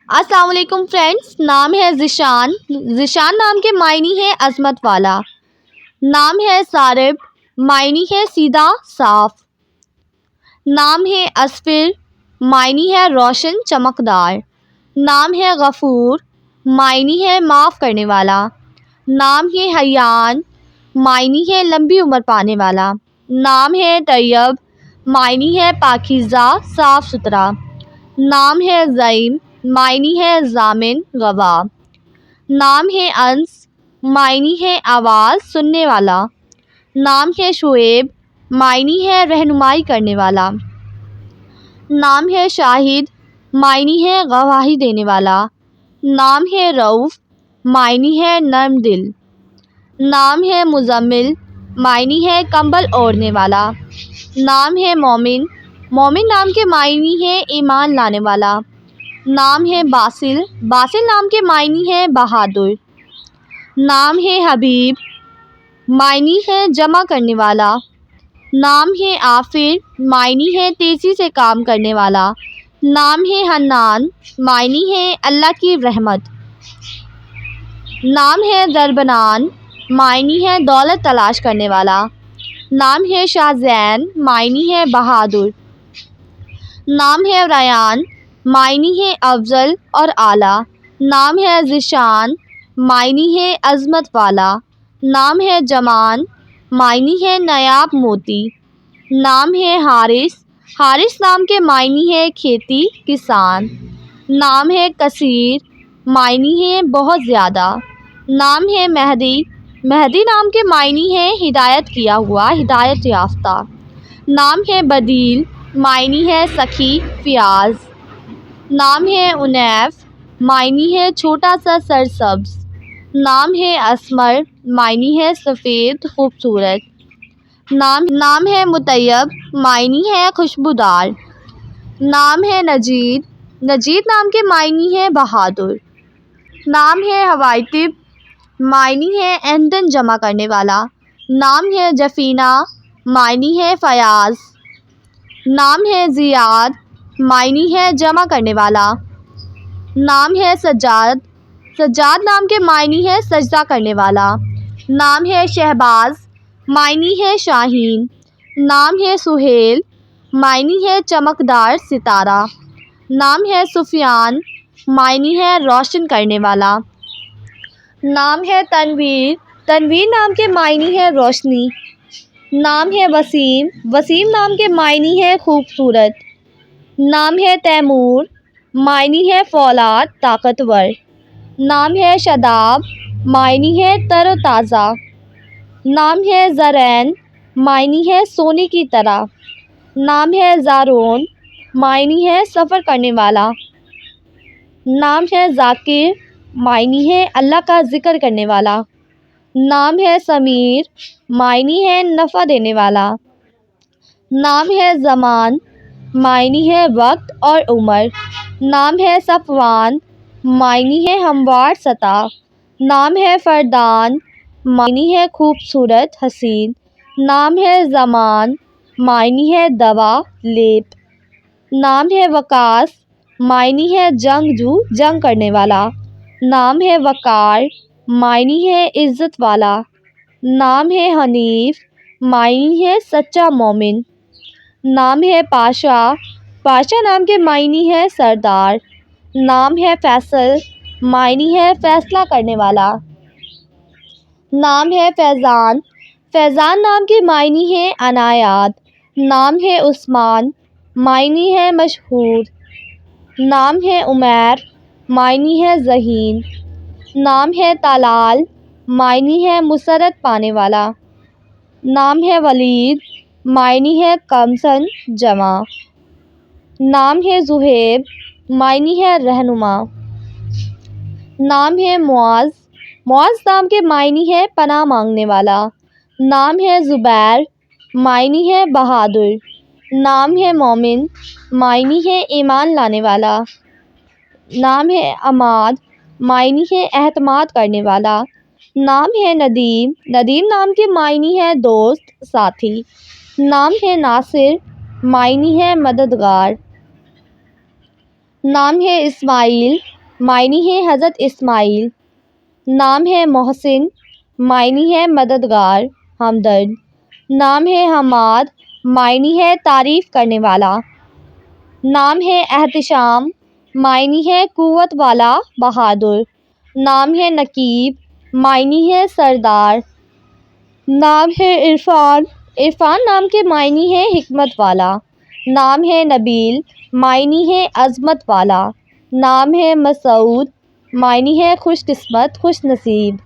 السلام علیکم فرینڈس، نام ہے ذیشان۔ ذیشان نام کے معنی ہے عظمت والا۔ نام ہے صارب، معنی ہے سیدھا صاف۔ نام ہے اصفر، معنی ہے روشن چمکدار۔ نام ہے غفور، معنی ہے معاف کرنے والا۔ نام ہے حیان، معنی ہے لمبی عمر پانے والا۔ نام ہے طیب، معنی ہے پاکیزہ صاف ستھرا۔ نام ہے زعیم، معنی ہے ضامن گواہ۔ نام ہے انس، معنی ہے آواز سننے والا۔ نام ہے شعیب، معنی ہے رہنمائی کرنے والا۔ نام ہے شاہد، معنی ہے گواہی دینے والا۔ نام ہے رؤوف، معنی ہے نرم دل۔ نام ہے مزمل، معنی ہے کمبل اوڑھنے والا۔ نام ہے مومن، مومن نام کے معنی ہے ایمان لانے والا۔ نام ہے باسل، باسل نام کے معنی ہے بہادر۔ نام ہے حبیب، معنی ہے جمع کرنے والا۔ نام ہے آفر، معنی ہے تیزی سے کام کرنے والا۔ نام ہے حنان، معنی ہے اللہ کی رحمت۔ نام ہے ضربنان، معنی ہے دولت تلاش کرنے والا۔ نام ہے شاہ زین، معنی ہے بہادر۔ نام ہے ریان، معنی ہے افضل اور اعلیٰ۔ نام ہے ذیشان، معنی ہے عظمت والا۔ نام ہے جمان، معنی ہے نایاب موتی۔ نام ہے حارث، حارث نام کے معنی ہے کھیتی کسان۔ نام ہے کثیر، معنی ہے بہت زیادہ۔ نام ہے مہدی، مہدی نام کے معنی ہے ہدایت کیا ہوا، ہدایت یافتہ۔ نام ہے بدیل، معنی ہے سخی فیاض۔ نام ہے انیف، معنی ہے چھوٹا سا سرسبز۔ نام ہے اسمر، معنی ہے سفید خوبصورت۔ نام ہے مطیب، معنی ہے خوشبودار۔ نام ہے نجید، نجید نام کے معنی ہے بہادر۔ نام ہے حوائطب، معنی ہے ایندھن جمع کرنے والا۔ نام ہے جفینہ، معنی ہے فیاض۔ نام ہے زیاد، معنی ہے جمع کرنے والا۔ نام ہے سجاد، سجاد نام کے معنی ہے سجدہ کرنے والا۔ نام ہے شہباز، معنی ہے شاہین۔ نام ہے سہیل، معنی ہے چمکدار ستارہ۔ نام ہے سفیان، معنی ہے روشن کرنے والا۔ نام ہے تنویر، تنویر نام کے معنی ہے روشنی۔ نام ہے وسیم، وسیم نام کے معنی ہے خوبصورت۔ نام ہے تیمور، معنی ہے فولاد طاقتور۔ نام ہے شاداب، معنی ہے تر و تازہ۔ نام ہے زرین، معنی ہے سونے کی طرح۔ نام ہے زارون، معنی ہے سفر کرنے والا۔ نام ہے ذاکر، معنی ہے اللہ کا ذکر کرنے والا۔ نام ہے سمیر، معنی ہے نفع دینے والا۔ نام ہے زمان، معنی ہے وقت اور عمر۔ نام ہے صفوان، معنی ہے ہموار سطح۔ نام ہے فردان، معنی ہے خوبصورت حسین۔ نام ہے زمان، معنی ہے دوا لیپ۔ نام ہے وقاص، معنی ہے جنگجو جنگ کرنے والا۔ نام ہے وقار، معنی ہے عزت والا۔ نام ہے حنیف، معنی ہے سچا مومن۔ نام ہے پاشا، پاشا نام کے معنی ہے سردار۔ نام ہے فیصل، معنی ہے فیصلہ کرنے والا۔ نام ہے فیضان، فیضان نام کے معنی ہے عنایات۔ نام ہے عثمان، معنی ہے مشہور۔ نام ہے عمیر، معنی ہے ذہین۔ نام ہے طلال، معنی ہے مسرت پانے والا۔ نام ہے ولید، معنی ہے کم سن جوان۔ نام ہے زہیب، معنی ہے رہنما۔ نام ہے معاذ، معاذ نام کے معنی ہے پناہ مانگنے والا۔ نام ہے زبیر، معنی ہے بہادر۔ نام ہے مومن، معنی ہے ایمان لانے والا۔ نام ہے عماد، معنی ہے اعتماد کرنے والا۔ نام ہے ندیم، ندیم نام کے معنی ہے دوست ساتھی۔ نام ہے ناصر، معنی ہے مددگار۔ نام ہے اسماعیل، معنی ہے حضرت اسماعیل۔ نام ہے محسن، معنی ہے مددگار، ہمدرد۔ نام ہے حماد، معنی ہے تعریف کرنے والا۔ نام ہے احتشام، معنی ہے قوت والا، بہادر۔ نام ہے نقیب، معنی ہے سردار۔ نام ہے عرفان، عرفان نام کے معنی ہے حکمت والا۔ نام ہے نبیل، معنی ہے عظمت والا۔ نام ہے مسعود، معنی ہے خوش قسمت، خوش نصیب۔